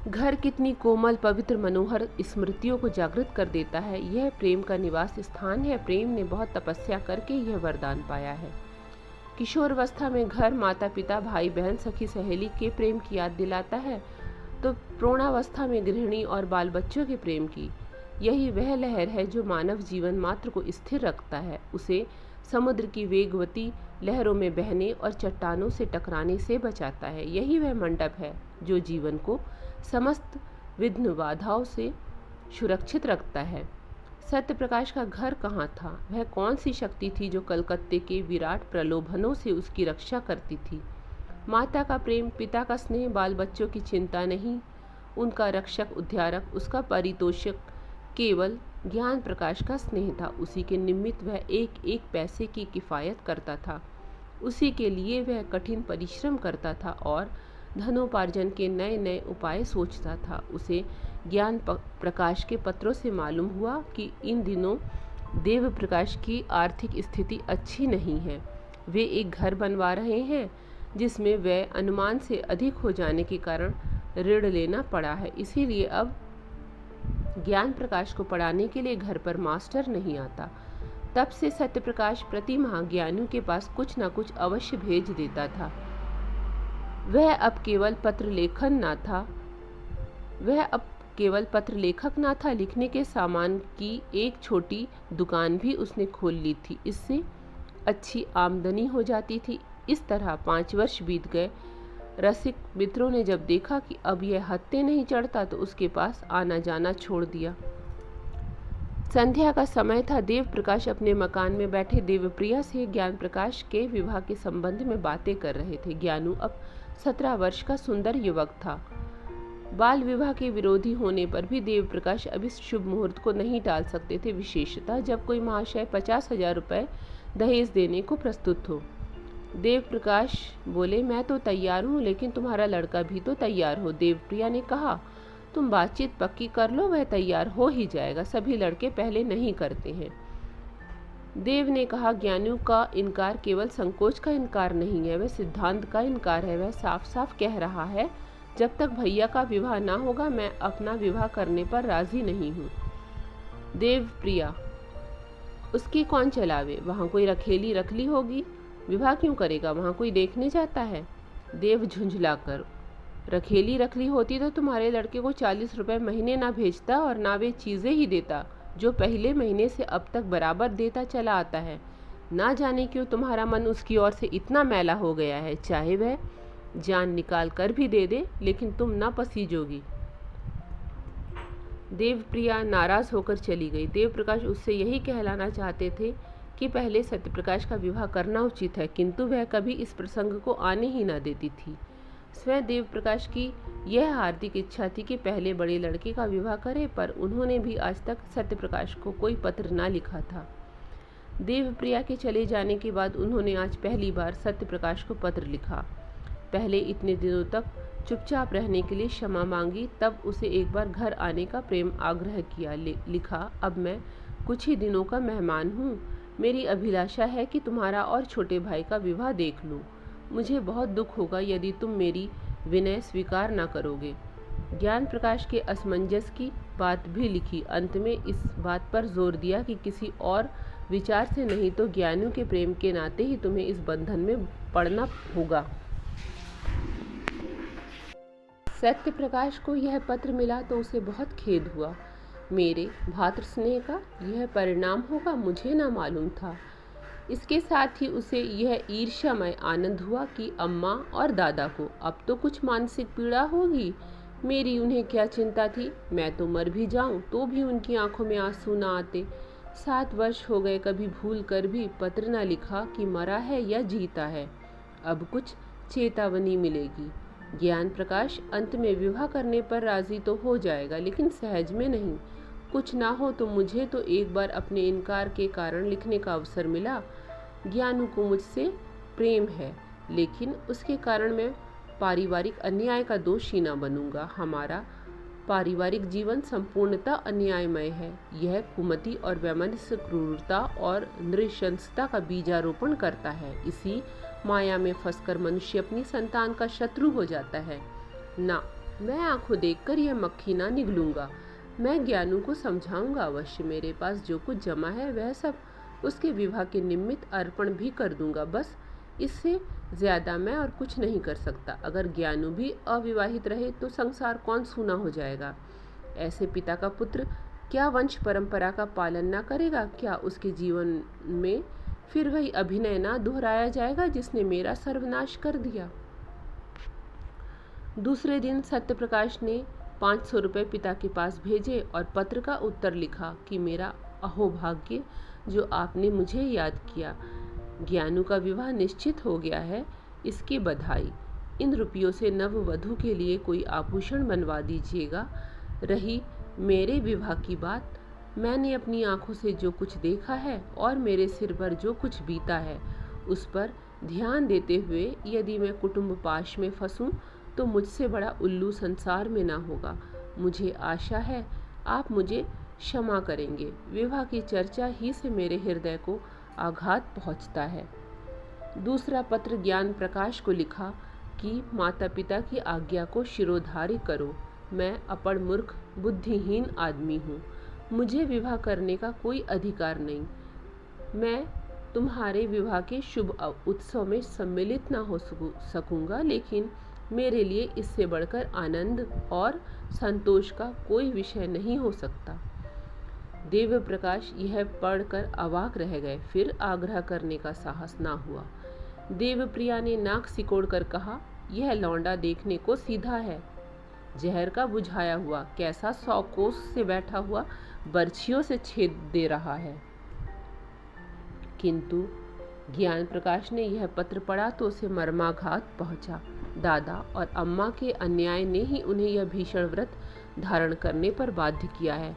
घर कितनी कोमल पवित्र मनोहर स्मृतियों को जागृत कर देता है। यह प्रेम का निवास स्थान है। प्रेम ने बहुत तपस्या करके यह वरदान पाया है। किशोरावस्था में घर, माता पिता, भाई बहन, सखी सहेली के प्रेम की याद दिलाता है तो प्रौढ़ावस्था में गृहिणी और बाल बच्चों के प्रेम की। यही वह लहर है जो मानव जीवन मात्र को स्थिर रखता है, उसे समुद्र की वेगवती लहरों में बहने और चट्टानों से टकराने से बचाता है। यही वह मंडप है जो जीवन को समस्त विघ्न बाधाओं से सुरक्षित रखता है। सत्य प्रकाश का घर कहाँ था? वह कौन सी शक्ति थी जो कलकत्ते के विराट प्रलोभनों से उसकी रक्षा करती थी? माता का प्रेम, पिता का स्नेह, बाल बच्चों की चिंता नहीं, उनका रक्षक उद्धारक, उसका पारितोषिक केवल ज्ञान प्रकाश का स्नेह था। उसी के निमित्त वह एक एक पैसे की किफ़ायत करता था। उसी के लिए वह कठिन परिश्रम करता था और धनोपार्जन के नए नए उपाय सोचता था। उसे ज्ञान प्रकाश के पत्रों से मालूम हुआ कि इन दिनों देव प्रकाश की आर्थिक स्थिति अच्छी नहीं है। वे एक घर बनवा रहे हैं जिसमें वह अनुमान से अधिक हो जाने के कारण ऋण लेना पड़ा है। इसीलिए अब ज्ञान प्रकाश को पढ़ाने के लिए घर पर मास्टर नहीं आता। तब से सत्य प्रकाश प्रति माह ज्ञानू के पास कुछ न कुछ अवश्य भेज देता था। वह अब केवल पत्र लेखक ना था, लिखने के सामान की एक छोटी दुकान भी उसने खोल ली थी। इससे अच्छी आमदनी हो जाती थी। इस तरह 5 वर्ष बीत गए। रसिक मित्रों ने जब देखा कि अब यह हत्ते नहीं चढ़ता तो उसके पास आना जाना छोड़ दिया। संध्या का समय था। देव प्रकाश अपने मकान में बैठे देवप्रिया से ज्ञान प्रकाश के विवाह के संबंध में बातें कर रहे थे। ज्ञानू अब 17 वर्ष का सुंदर युवक था। बाल विवाह के विरोधी होने पर भी देव प्रकाश अब इस शुभ मुहूर्त को नहीं टाल सकते थे, विशेषतः जब कोई महाशय 50,000 रुपये दहेज देने को प्रस्तुत हो। देव प्रकाश बोले, मैं तो तैयार हूँ, लेकिन तुम्हारा लड़का भी तो तैयार हो। देवप्रिया ने कहा, तुम बातचीत पक्की कर लो, वह तैयार हो ही जाएगा। सभी लड़के पहले नहीं करते हैं। देव ने कहा, ज्ञानू का इनकार केवल संकोच का इनकार नहीं है, वह सिद्धांत का इनकार है। वह साफ साफ कह रहा है, जब तक भैया का विवाह ना होगा मैं अपना विवाह करने पर राजी नहीं हूँ। देवप्रिया, उसकी कौन चलावे? वहाँ कोई रखेली रख ली होगी, विवाह क्यों करेगा? वहाँ कोई देखने जाता है। देव झुंझलाकर, रखेली रख ली होती तो तुम्हारे लड़के को 40 रुपये महीने ना भेजता और ना वे चीज़ें ही देता जो पहले महीने से अब तक बराबर देता चला आता है। ना जाने क्यों तुम्हारा मन उसकी ओर से इतना मैला हो गया है। चाहे वह जान निकाल कर भी दे दे, लेकिन तुम ना पसीजोगी। देवप्रिया नाराज होकर चली गई। देव प्रकाश उससे यही कहलाना चाहते थे कि पहले सत्यप्रकाश का विवाह करना उचित है, किंतु वह कभी इस प्रसंग को आने ही न देती थी। स्वयं देव प्रकाश की यह हार्दिक इच्छा थी कि पहले बड़े लड़के का विवाह करे, पर उन्होंने भी आज तक सत्यप्रकाश को कोई पत्र न लिखा था। देवप्रिया के चले जाने के बाद उन्होंने आज पहली बार सत्यप्रकाश को पत्र लिखा। पहले इतने दिनों तक चुपचाप रहने के लिए क्षमा मांगी, तब उसे एक बार घर आने का प्रेम आग्रह किया। लिखा, अब मैं कुछ ही दिनों का मेहमान हूँ। मेरी अभिलाषा है कि तुम्हारा और छोटे भाई का विवाह देख लूँ। मुझे बहुत दुख होगा यदि तुम मेरी विनय स्वीकार न करोगे। ज्ञान प्रकाश के असमंजस की बात भी लिखी। अंत में इस बात पर जोर दिया कि किसी और विचार से नहीं तो ज्ञानू के प्रेम के नाते ही तुम्हें इस बंधन में पड़ना होगा। सत्य प्रकाश को यह पत्र मिला तो उसे बहुत खेद हुआ। मेरे भातृ स्नेह का यह परिणाम होगा मुझे ना मालूम था। इसके साथ ही उसे यह ईर्ष्यामय आनंद हुआ कि अम्मा और दादा को अब तो कुछ मानसिक पीड़ा होगी। मेरी उन्हें क्या चिंता थी, मैं तो मर भी जाऊं तो भी उनकी आंखों में आंसू ना आते। 7 वर्ष हो गए, कभी भूल कर भी पत्र न लिखा कि मरा है या जीता है। अब कुछ चेतावनी मिलेगी। ज्ञान प्रकाश अंत में विवाह करने पर राजी तो हो जाएगा, लेकिन सहज में नहीं। कुछ ना हो तो मुझे तो एक बार अपने इनकार के कारण लिखने का अवसर मिला। ज्ञानू को मुझसे प्रेम है, लेकिन उसके कारण मैं पारिवारिक अन्याय का दोषी न बनूंगा। हमारा पारिवारिक जीवन संपूर्णतः अन्यायमय है। यह कुमति और वैमनस्य, क्रूरता और नृशंसता का बीजारोपण करता है। इसी माया में फंसकर मनुष्य अपनी संतान का शत्रु हो जाता है। ना, मैं आंखों देखकर यह मक्खी ना निगलूंगा। मैं ज्ञानू को समझाऊंगा अवश्य। मेरे पास जो कुछ जमा है वह सब उसके विवाह के निमित्त अर्पण भी कर दूंगा। बस इससे ज्यादा मैं और कुछ नहीं कर सकता। अगर ज्ञानू भी अविवाहित रहे तो संसार कौन सूना हो जाएगा। ऐसे पिता का पुत्र क्या वंश परंपरा का पालन ना करेगा? क्या उसके जीवन में फिर वही अभिनय ना दोहराया जाएगा जिसने मेरा सर्वनाश कर दिया? दूसरे दिन सत्य प्रकाश ने 500 रुपये पिता के पास भेजे और पत्र का उत्तर लिखा कि मेरा अहोभाग्य जो आपने मुझे याद किया। ज्ञानू का विवाह निश्चित हो गया है, इसकी बधाई। इन रुपयों से नववधू के लिए कोई आभूषण बनवा दीजिएगा। रही मेरे विवाह की बात, मैंने अपनी आंखों से जो कुछ देखा है और मेरे सिर पर जो कुछ बीता है उस पर ध्यान देते हुए यदि मैं कुटुंब पाश में फंसूं तो मुझसे बड़ा उल्लू संसार में ना होगा। मुझे आशा है आप मुझे क्षमा करेंगे। विवाह की चर्चा ही से मेरे हृदय को आघात पहुंचता है। दूसरा पत्र ज्ञान प्रकाश को लिखा कि माता पिता की आज्ञा को शिरोधार्य करो। मैं अपढ़ मूर्ख बुद्धिहीन आदमी हूँ। मुझे विवाह करने का कोई अधिकार नहीं। मैं तुम्हारे विवाह के शुभ उत्सव में सम्मिलित ना हो सकूंगा, लेकिन मेरे लिए इससे बढ़कर आनंद और संतोष का कोई विषय नहीं हो सकता। देव प्रकाश यह पढ़कर अवाक रह गए। फिर आग्रह करने का साहस ना हुआ। देवप्रिया ने नाक सिकोड़कर कहा, यह लौंडा देखने को सीधा है, जहर का बुझाया हुआ, कैसा 100 कोस से बैठा हुआ बर्छियों से छेद दे रहा है। किंतु ज्ञान प्रकाश ने यह पत्र पढ़ा तो उसे मर्माघात पहुंचा। दादा और अम्मा के अन्याय ने ही उन्हें यह भीषण व्रत धारण करने पर बाध्य किया है।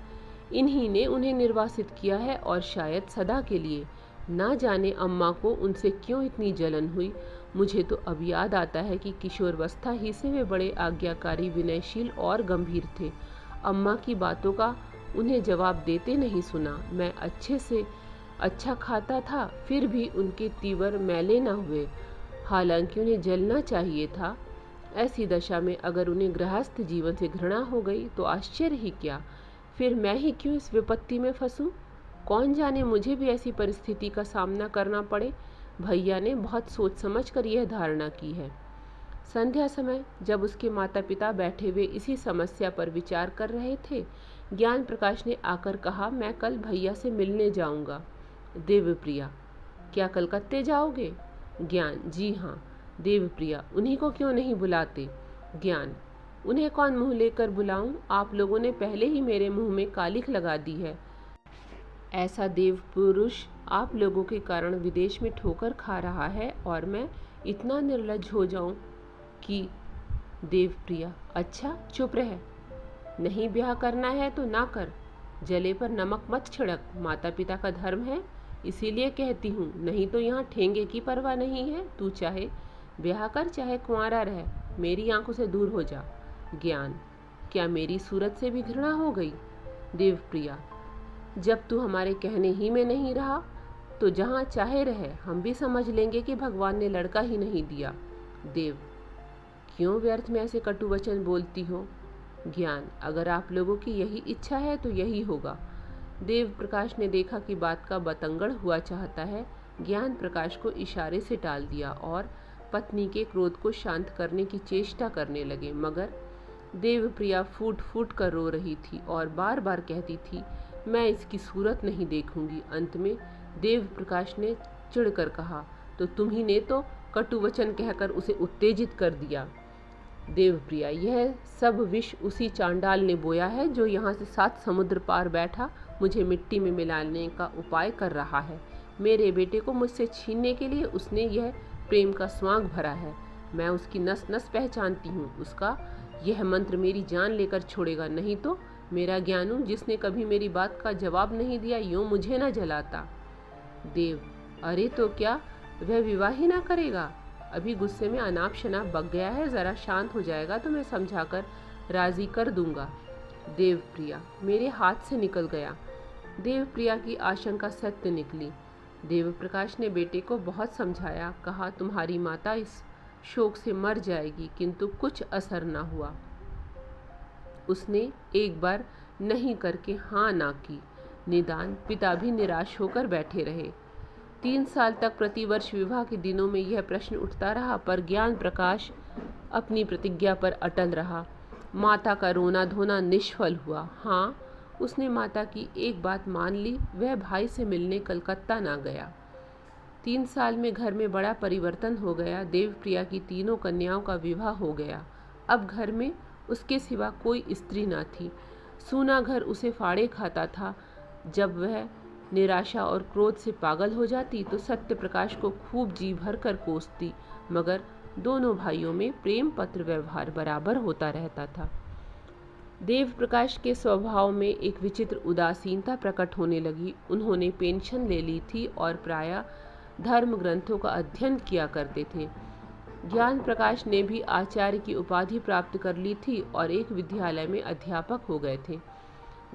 इन्हीं ने उन्हें निर्वासित किया है और शायद सदा के लिए। ना जाने अम्मा को उनसे क्यों इतनी जलन हुई। मुझे तो अब याद आता है कि किशोरावस्था ही से वे बड़े आज्ञाकारी, विनयशील और गंभीर थे। अम्मा की बातों का उन्हें जवाब देते नहीं सुना। मैं अच्छे से अच्छा खाता था, फिर भी उनके तीवर मैले न हुए। हालांकि उन्हें जलना चाहिए था। ऐसी दशा में अगर उन्हें गृहस्थ जीवन से घृणा हो गई तो आश्चर्य ही क्या। फिर मैं ही क्यों इस विपत्ति में फंसूं? कौन जाने मुझे भी ऐसी परिस्थिति का सामना करना पड़े। भैया ने बहुत सोच समझ कर यह धारणा की है। संध्या समय जब उसके माता पिता बैठे हुए इसी समस्या पर विचार कर रहे थे, ज्ञान प्रकाश ने आकर कहा, मैं कल भैया से मिलने जाऊंगा। देवप्रिया, क्या कलकत्ते जाओगे? ज्ञान, जी हाँ। देवप्रिया, उन्हीं को क्यों नहीं बुलाते? ज्ञान, उन्हें कौन मुंह लेकर बुलाऊं? आप लोगों ने पहले ही मेरे मुंह में कालिख लगा दी है। ऐसा देव पुरुष आप लोगों के कारण विदेश में ठोकर खा रहा है और मैं इतना निर्लज्ज हो जाऊं कि। देवप्रिया, अच्छा चुप रह। नहीं ब्याह करना है तो ना कर। जले पर नमक मत छिड़क। माता पिता का धर्म है, इसीलिए कहती हूँ। नहीं तो यहाँ ठेंगे की परवाह नहीं है। तू चाहे ब्याह कर चाहे कुंवारा रह, मेरी आंखों से दूर हो जा। ज्ञान, क्या मेरी सूरत से भी घृणा हो गई? देवप्रिया, जब तू हमारे कहने ही में नहीं रहा तो जहाँ चाहे रहे, हम भी समझ लेंगे कि भगवान ने लड़का ही नहीं दिया। देव, क्यों व्यर्थ में ऐसे कटु वचन बोलती हो? ज्ञान, अगर आप लोगों की यही इच्छा है तो यही होगा। देव प्रकाश ने देखा कि बात का बतंगड़ हुआ चाहता है। ज्ञान प्रकाश को इशारे से टाल दिया और पत्नी के क्रोध को शांत करने की चेष्टा करने लगे, मगर देवप्रिया फूट फूट कर रो रही थी और बार बार कहती थी, मैं इसकी सूरत नहीं देखूंगी। अंत में देव प्रकाश ने चिढ़कर कहा, तो तुम्ही ने तो कटु वचन कहकर उसे उत्तेजित कर दिया। देवप्रिया, यह सब विष उसी चांडाल ने बोया है जो यहाँ से 7 समुद्र पार बैठा मुझे मिट्टी में मिलाने का उपाय कर रहा है। मेरे बेटे को मुझसे छीनने के लिए उसने यह प्रेम का स्वांग भरा है। मैं उसकी नस नस पहचानती हूँ। उसका यह मंत्र मेरी जान लेकर छोड़ेगा, नहीं तो मेरा ज्ञानू, जिसने कभी मेरी बात का जवाब नहीं दिया, यूँ मुझे न जलाता। देव, अरे तो क्या वह विवाह ही ना करेगा? अभी गुस्से में अनाप शनाप बक गया है, जरा शांत हो जाएगा तो मैं समझाकर राजी कर दूंगा। देवप्रिया, मेरे हाथ से निकल गया। देवप्रिया की आशंका सत्य निकली। देवप्रकाश ने बेटे को बहुत समझाया, कहा तुम्हारी माता इस शोक से मर जाएगी, किंतु कुछ असर ना हुआ। उसने एक बार नहीं करके हाँ ना की। निदान पिता भी निराश होकर बैठे रहे। 3 साल तक प्रतिवर्ष विवाह के दिनों में यह प्रश्न उठता रहा, पर ज्ञान प्रकाश अपनी प्रतिज्ञा पर अटल रहा। माता का रोना धोना निष्फल हुआ। हाँ, उसने माता की एक बात मान ली, वह भाई से मिलने कलकत्ता ना गया। 3 साल में घर में बड़ा परिवर्तन हो गया। देवप्रिया की तीनों कन्याओं का विवाह हो गया। अब घर में उसके सिवा कोई स्त्री ना थी। सूना घर उसे फाड़े खाता था। जब वह निराशा और क्रोध से पागल हो जाती तो सत्य प्रकाश को खूब जी भर कर कोसती, मगर दोनों भाइयों में प्रेम पत्र व्यवहार बराबर होता रहता था। देव प्रकाश के स्वभाव में एक विचित्र उदासीनता प्रकट होने लगी। उन्होंने पेंशन ले ली थी और प्रायः धर्म ग्रंथों का अध्ययन किया करते थे। ज्ञान प्रकाश ने भी आचार्य की उपाधि प्राप्त कर ली थी और एक विद्यालय में अध्यापक हो गए थे।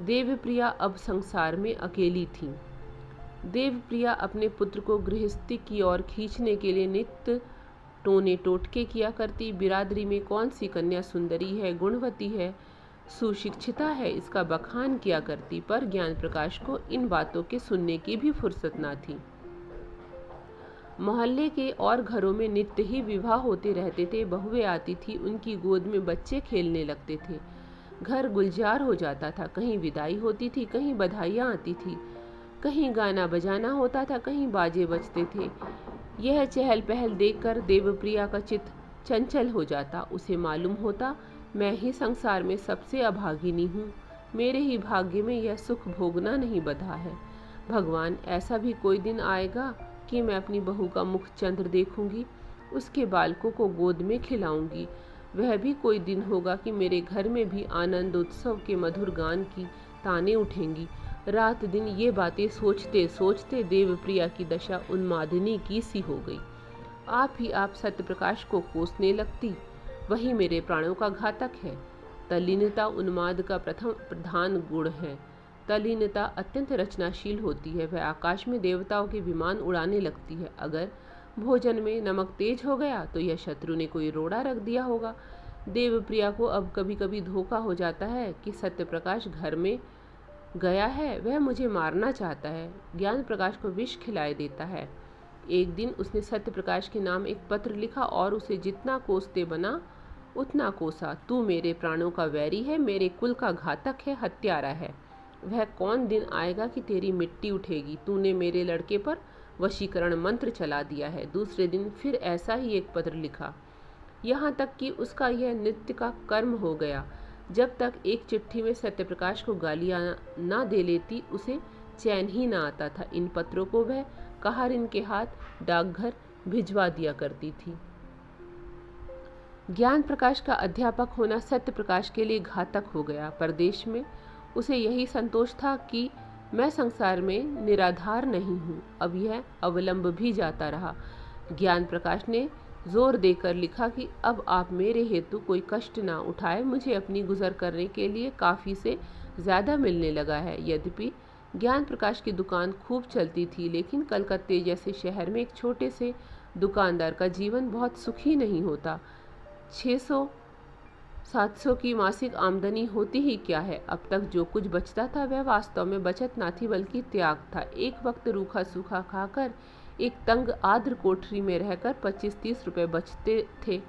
देवप्रिया अब संसार में अकेली थी। देवप्रिया अपने पुत्र को गृहस्थी की ओर खींचने के लिए नित्य टोने टोटके किया करती। बिरादरी में कौन सी कन्या सुंदरी है, गुणवती है, सुशिक्षिता है, इसका बखान किया करती, पर ज्ञान प्रकाश को इन बातों के सुनने की भी फुर्सत ना थी। मोहल्ले के और घरों में नित्य ही विवाह होते रहते थे। बहुएं आती थी, उनकी गोद में बच्चे खेलने लगते थे। घर गुलजार हो जाता था। कहीं विदाई होती थी, कहीं बधाइयाँ आती थी, कहीं गाना बजाना होता था, कहीं बाजे बजते थे। यह चहल पहल देखकर देवप्रिया का चित्त चंचल हो जाता। उसे मालूम होता, मैं ही संसार में सबसे अभागिनी हूँ। मेरे ही भाग्य में यह सुख भोगना नहीं बधा है। भगवान, ऐसा भी कोई दिन आएगा कि मैं अपनी बहू का मुख चंद्र देखूंगी, उसके बालकों को गोद में खिलाऊंगी। वह भी कोई दिन होगा कि मेरे घर में भी आनंद उत्सव के मधुर गान की ताने उठेंगी। रात दिन ये बातें सोचते सोचते देवप्रिया की दशा उन्मादिनी की सी हो गई। आप ही आप सत्य प्रकाश को कोसने लगती, वही मेरे प्राणों का घातक है। तल्लीनता उन्माद का प्रधान गुण है। तल्लीनता अत्यंत रचनाशील होती है। वह आकाश में देवताओं के विमान उड़ाने लगती है। अगर भोजन में नमक तेज हो गया तो यह शत्रु ने कोई रोड़ा रख दिया होगा। देवप्रिया को अब कभी कभी धोखा हो जाता है कि सत्य प्रकाश घर में गया है, वह मुझे मारना चाहता है, ज्ञान प्रकाश को विष खिलाए देता है। एक दिन उसने सत्य प्रकाश के नाम एक पत्र लिखा और उसे जितना कोसते बना उतना कोसा। तू मेरे प्राणों का वैरी है, मेरे कुल का घातक है, हत्यारा है। वह कौन दिन आएगा कि तेरी मिट्टी उठेगी। तूने मेरे लड़के पर वशीकरण मंत्र चला दिया है। दूसरे दिन फिर ऐसा ही एक पत्र लिखा, यहाँ तक कि उसका यह नित्य का कर्म हो गया। जब तक एक चिट्ठी में सत्य प्रकाश को गालियाँ ना दे लेती, उसे चैन ही ना आता था। इन पत्रों को वह कहारिन के हाथ डाकघर भिजवा दिया करती थी। ज्ञान प्रकाश का अध्यापक होना सत्य प्रकाश के लिए घातक हो गया। परदेश में उसे यही संतोष था कि मैं संसार में निराधार नहीं हूँ। अब यह अवलंब भी जाता रहा। ज्ञान प्रकाश ने जोर देकर लिखा कि अब आप मेरे हेतु कोई कष्ट ना उठाए, मुझे अपनी गुजर करने के लिए काफ़ी से ज़्यादा मिलने लगा है। यद्यपि ज्ञान प्रकाश की दुकान खूब चलती थी, लेकिन कलकत्ते जैसे शहर में एक छोटे से दुकानदार का जीवन बहुत सुखी नहीं होता। 600 700 की मासिक आमदनी होती ही क्या है। अब तक जो कुछ बचता था वह वास्तव में बचत ना थी बल्कि त्याग था। एक वक्त रूखा सूखा खाकर एक तंग आर्द्र कोठरी में रहकर 25-30 रुपए बचते थे।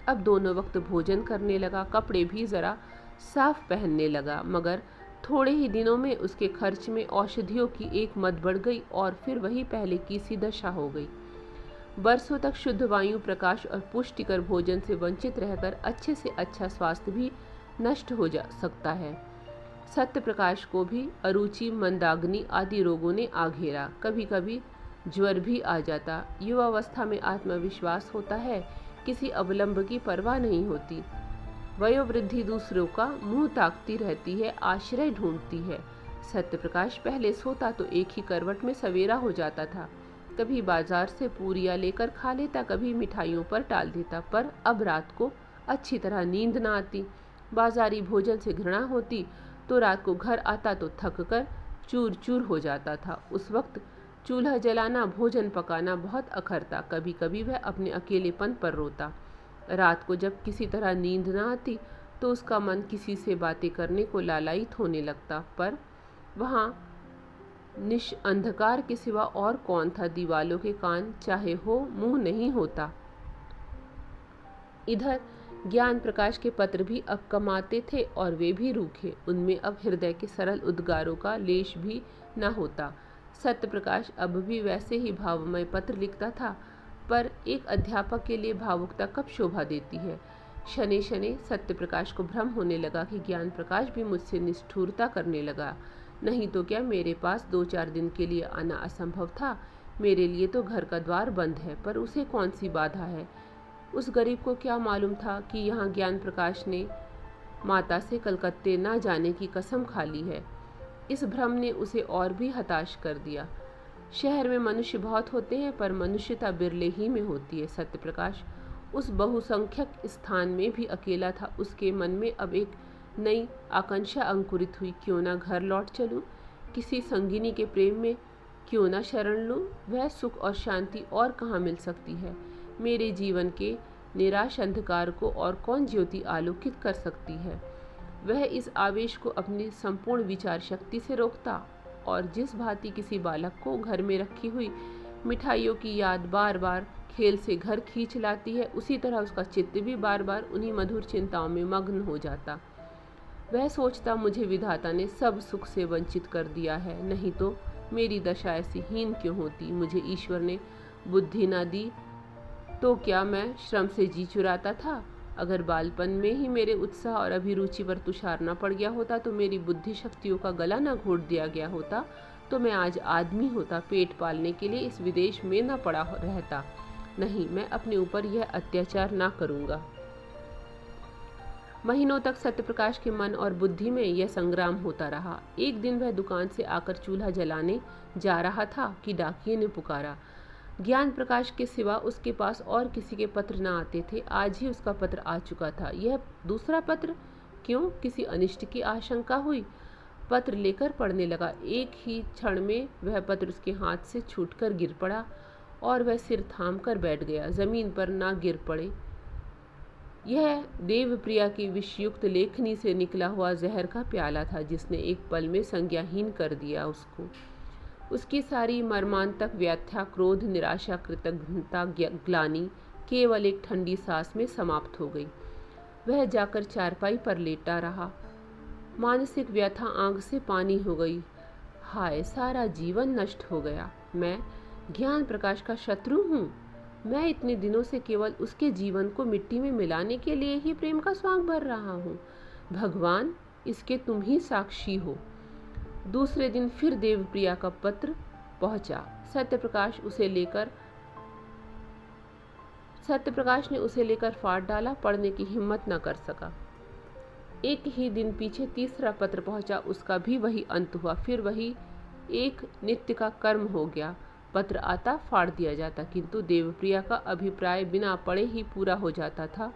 अब दोनों वक्त भोजन करने लगा, कपड़े भी ज़रा साफ पहनने लगा, मगर थोड़े ही दिनों में उसके खर्च में औषधियों की एक मद बढ़ गई और फिर वही पहले की सी दशा हो गई। बरसों तक शुद्ध वायु, प्रकाश और पुष्टिकर भोजन से वंचित रहकर अच्छे से अच्छा स्वास्थ्य भी नष्ट हो जा सकता है। सत्य प्रकाश को भी अरुचि, मंदाग्नि आदि रोगों ने आ घेरा। कभी कभी ज्वर भी आ जाता। युवावस्था में आत्मविश्वास होता है, किसी अवलंब की परवाह नहीं होती। वयोवृद्धि दूसरों का मुंह ताकती रहती है, आश्रय ढूंढती है। सत्य प्रकाश पहले सोता तो एक ही करवट में सवेरा हो जाता था। कभी बाजार से पूरियां लेकर खा लेता, कभी मिठाइयों पर टाल देता, पर अब रात को अच्छी तरह नींद न आती। बाजारी भोजन से घृणा होती तो रात को घर आता तो थक कर चूर चूर हो जाता था। उस वक्त चूल्हा जलाना, भोजन पकाना बहुत अखरता। कभी कभी वह अपने अकेलेपन पर रोता। रात को जब किसी तरह नींद न आती तो उसका मन किसी से बातें करने को लालायित होने लगता, पर वहाँ अंधकार के सिवा और कौन था। दीवालों के कान चाहे हो, मुंह नहीं होता। इधर ज्ञान प्रकाश के पत्र भी अब कम आते थे और वे भी रूखे। उनमें अब हृदय के सरल उद्गारों का लेश भी न होता। सत्य प्रकाश अब भी वैसे ही भावमय पत्र लिखता था, पर एक अध्यापक के लिए भावुकता कब शोभा देती है। शनि शनि सत्य प्रकाश को भ्रम होने लगा कि ज्ञान प्रकाश भी मुझसे निष्ठुरता करने लगा। नहीं तो क्या, मेरे पास 2-4 दिन के लिए आना असंभव था। मेरे लिए तो घर का द्वार बंद है, पर उसे कौन सी बाधा है। उस गरीब को क्या मालूम था कि यहाँ ज्ञान प्रकाश ने माता से कलकत्ते न जाने की कसम खा ली है। इस भ्रम ने उसे और भी हताश कर दिया। शहर में मनुष्य बहुत होते हैं, पर मनुष्यता बिरले ही में होती है। सत्य प्रकाश उस बहुसंख्यक स्थान में भी अकेला था। उसके मन में अब एक नई आकांक्षा अंकुरित हुई। क्यों ना घर लौट चलूं, किसी संगिनी के प्रेम में क्यों ना शरण लूं। वह सुख और शांति और कहाँ मिल सकती है। मेरे जीवन के निराश अंधकार को और कौन ज्योति आलोकित कर सकती है। वह इस आवेश को अपनी संपूर्ण विचार शक्ति से रोकता, और जिस भांति किसी बालक को घर में रखी हुई मिठाइयों की याद बार बार खेल से घर खींच लाती है, उसी तरह उसका चित्त भी बार बार उन्हीं मधुर चिंताओं में मग्न हो जाता। वह सोचता, मुझे विधाता ने सब सुख से वंचित कर दिया है, नहीं तो मेरी दशा ऐसी हीन क्यों होती। मुझे ईश्वर ने बुद्धि न दी तो क्या मैं श्रम से जी चुराता था। अगर बालपन में ही मेरे उत्साह और अभिरुचि पर तुषार न पड़ गया होता, तो मेरी बुद्धि शक्तियों का गला न घोट दिया गया होता, तो मैं आज आदमी होता, पेट पालने के लिए इस विदेश में न पड़ा रहता। नहीं, मैं अपने ऊपर यह अत्याचार ना करूँगा। महीनों तक सत्यप्रकाश के मन और बुद्धि में यह संग्राम होता रहा। एक दिन वह दुकान से आकर चूल्हा जलाने जा रहा था कि डाकिये ने पुकारा। ज्ञान प्रकाश के सिवा उसके पास और किसी के पत्र न आते थे। आज ही उसका पत्र आ चुका था। यह दूसरा पत्र क्यों? किसी अनिष्ट की आशंका हुई। पत्र लेकर पढ़ने लगा। एक ही क्षण में वह पत्र उसके हाथ से छूटकर गिर पड़ा और वह सिर थाम कर बैठ गया। जमीन पर ना गिर पड़े। यह देवप्रिया की विषयुक्त लेखनी से निकला हुआ जहर का प्याला था, जिसने एक पल में संज्ञाहीन कर दिया उसको। उसकी सारी मर्मांतक व्याख्या, क्रोध, निराशा, कृतज्ञता, ग्लानि केवल एक ठंडी सांस में समाप्त हो गई। वह जाकर चारपाई पर लेटा रहा। मानसिक व्यथा आंख से पानी हो गई। हाय, सारा जीवन नष्ट हो गया। मैं ज्ञान प्रकाश का शत्रु हूँ। मैं इतने दिनों से केवल उसके जीवन को मिट्टी में मिलाने के लिए ही प्रेम का स्वांग भर रहा हूँ। भगवान, इसके तुम ही साक्षी हो। दूसरे दिन फिर देवप्रिया का पत्र पहुंचा। सत्यप्रकाश ने उसे लेकर फाड़ डाला। पढ़ने की हिम्मत न कर सका। एक ही दिन पीछे तीसरा पत्र पहुंचा। उसका भी वही अंत हुआ। फिर वही एक नित्य का कर्म हो गया। पत्र आता, फाड़ दिया जाता, किंतु देवप्रिया का अभिप्राय बिना पढ़े ही पूरा हो जाता था।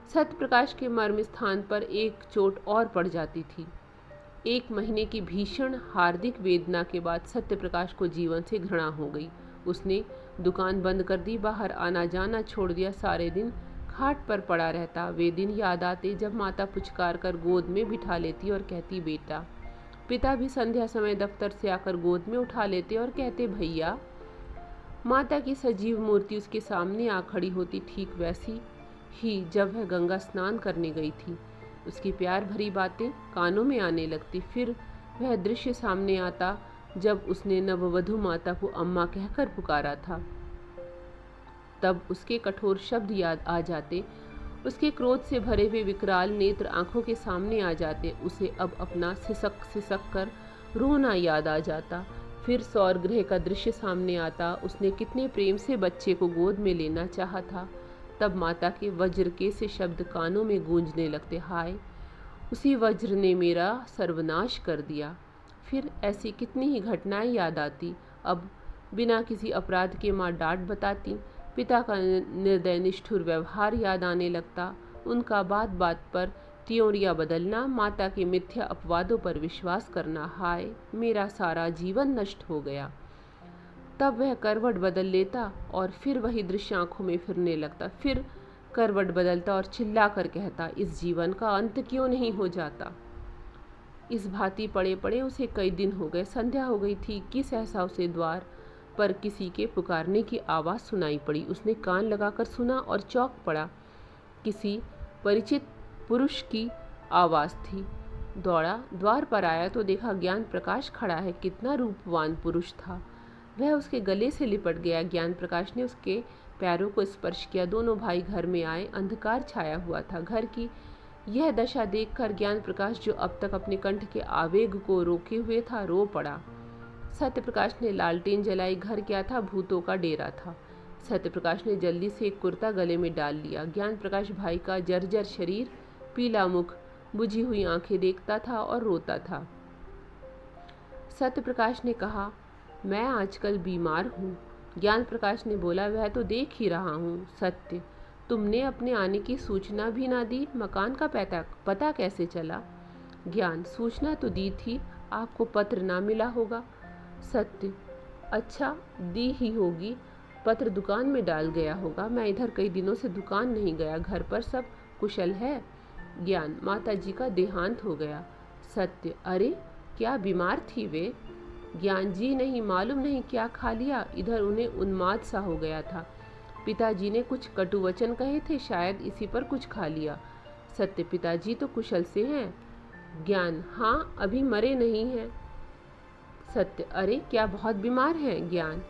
सत्यप्रकाश के मर्म स्थान पर एक चोट और पड़ जाती थी। 1 महीने की भीषण हार्दिक वेदना के बाद सत्यप्रकाश को जीवन से घृणा हो गई। उसने दुकान बंद कर दी, बाहर आना जाना छोड़ दिया, सारे दिन खाट पर पड़ा रहता। वे दिन याद आते जब माता पुचकार कर गोद में बिठा लेती और कहती बेटा। पिता भी संध्या समय दफ्तर से आकर गोद में उठा लेते और कहते भैया। माता की सजीव मूर्ति उसके सामने आ खड़ी होती, ठीक वैसी ही जब वह गंगा स्नान करने गई थी। उसकी प्यार भरी बातें कानों में आने लगती। फिर वह दृश्य सामने आता जब उसने नववधू माता को अम्मा कहकर पुकारा था। तब उसके कठोर शब्द याद आ जाते, उसके क्रोध से भरे हुए विकराल नेत्र आंखों के सामने आ जाते। उसे अब अपना सिसक सिसक कर रोना याद आ जाता। फिर सौर गृह का दृश्य सामने आता। उसने कितने प्रेम से बच्चे को गोद में लेना चाहा था। तब माता के वज्र के से शब्द कानों में गूंजने लगते, हाय उसी वज्र ने मेरा सर्वनाश कर दिया। फिर ऐसी कितनी ही घटनाएं याद आती। अब बिना किसी अपराध के माँ डांट बताती। पिता का निर्दय निष्ठुर व्यवहार याद आने लगता, उनका बात बात पर त्योरियां बदलना, माता के मिथ्या अपवादों पर विश्वास करना। हाय मेरा सारा जीवन नष्ट हो गया। तब वह करवट बदल लेता और फिर वही दृश्य आंखों में फिरने लगता। फिर करवट बदलता और चिल्ला कर कहता, इस जीवन का अंत क्यों नहीं हो जाता। इस भांति पड़े पड़े उसे कई दिन हो गए। संध्या हो गई थी कि सहसा उसे द्वार पर किसी के पुकारने की आवाज़ सुनाई पड़ी। उसने कान लगाकर सुना और चौंक पड़ा। किसी परिचित पुरुष की आवाज़ थी। दौड़ा, द्वार पर आया तो देखा ज्ञान प्रकाश खड़ा है। कितना रूपवान पुरुष था। वह उसके गले से लिपट गया। ज्ञान प्रकाश ने उसके पैरों को स्पर्श किया। दोनों भाई घर में आए। अंधकार छाया हुआ था। घर की यह दशा देखकर ज्ञान प्रकाश, जो अब तक अपने कंठ के आवेग को रोके हुए था, रो पड़ा। सत्य प्रकाश ने लालटेन जलाई। घर क्या था? भूतों का डेरा था। सत्य प्रकाश ने जल्दी से एक कुर्ता गले में डाल लिया। ज्ञान प्रकाश भाई का जर्जर शरीर, पीला मुख, बुझी हुई आंखें देखता था और रोता था। सत्य प्रकाश ने कहा, मैं आजकल बीमार हूँ। ज्ञान प्रकाश ने बोला, वह तो देख ही रहा हूँ। सत्य, तुमने अपने आने की सूचना भी ना दी। मकान का पता कैसे चला? ज्ञान, सूचना तो दी थी, आपको पत्र ना मिला होगा। सत्य, अच्छा दी ही होगी, पत्र दुकान में डाल गया होगा। मैं इधर कई दिनों से दुकान नहीं गया। घर पर सब कुशल है? ज्ञान, माता जी का देहांत हो गया। सत्य, अरे क्या बीमार थी वे? ज्ञान, जी नहीं, मालूम नहीं क्या खा लिया, इधर उन्हें उन्माद सा हो गया था। पिताजी ने कुछ कटु वचन कहे थे, शायद इसी पर कुछ खा लिया। सत्य, पिताजी तो कुशल से हैं। ज्ञान, हाँ अभी मरे नहीं हैं। सत्य, अरे क्या बहुत बीमार हैं? ज्ञान,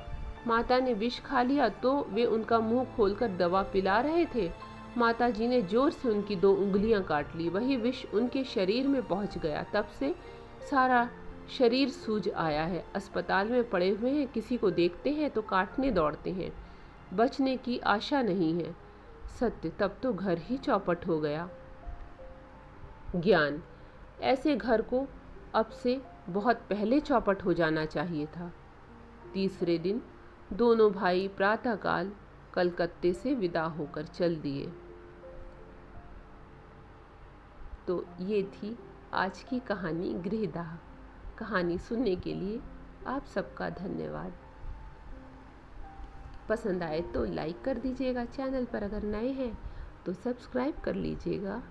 माता ने विष खा लिया तो वे उनका मुंह खोलकर दवा पिला रहे थे। माता जी ने जोर से उनकी 2 उंगलियां काट ली। वही विष उनके शरीर में पहुंच गया। तब से सारा शरीर सूज आया है। अस्पताल में पड़े हुए हैं। किसी को देखते हैं तो काटने दौड़ते हैं। बचने की आशा नहीं है। सत्य, तब तो घर ही चौपट हो गया। ज्ञान, ऐसे घर को अब से बहुत पहले चौपट हो जाना चाहिए था। तीसरे दिन दोनों भाई प्रातःकाल कलकत्ते से विदा होकर चल दिए। तो ये थी आज की कहानी गृहदाह। कहानी सुनने के लिए आप सबका धन्यवाद। पसंद आए तो लाइक कर दीजिएगा। चैनल पर अगर नए हैं तो सब्सक्राइब कर लीजिएगा।